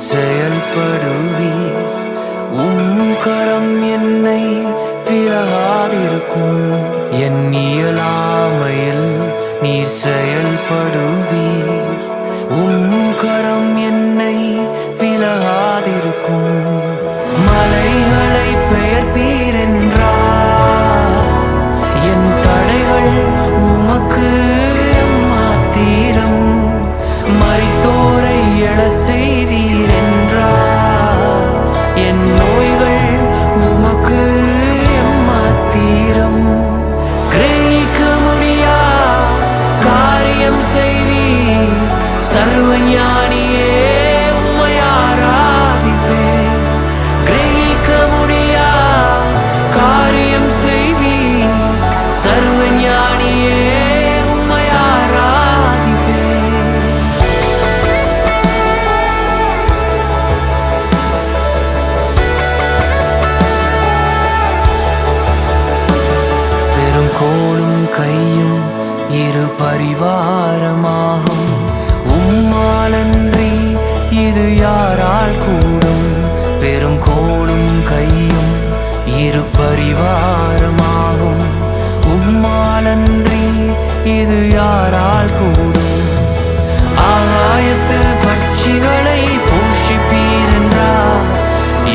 செயல்படுவீர். கரம் என்னை விலகாதிருக்கும். என் இயலாமையில் நீர் செயல்படுவீர். கரம் என்னை விலகாதிருக்கும். மலைகளை பெயர்ப்பீர் என்றார், என் தடைகள் உமக்கு மாத்திரம். மரித்தோரை எழ செய்தீர் என்றார், என் நோய்கள் உமக்கு மாத்திரம். கிரகிக்க முடியா காரியம் செய்வீர். சர்வஞானியே உம்மை ஆராதிப்பேன். கிரகிக்க முடியா காரியம் செய்வீர். சர்வஞானியே உம்மை ஆராதிப்பேன். பெரும் கோலும் கையும் இரு பரிவாரமாகும். உம்மாலன்றி இது யாரால் கூடும்? பெரும் கோலும் கையும் இரு பரிவாரமாகும். உம்மாலன்றி இது யாரால் கூடும்? ஆகாயத்து பட்சிகளை போஷிப்பீர் என்றார்,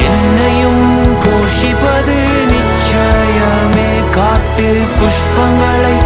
என்னையும் போஷிப்பது நிச்சயமே. காட்டு புஷ்பங்களை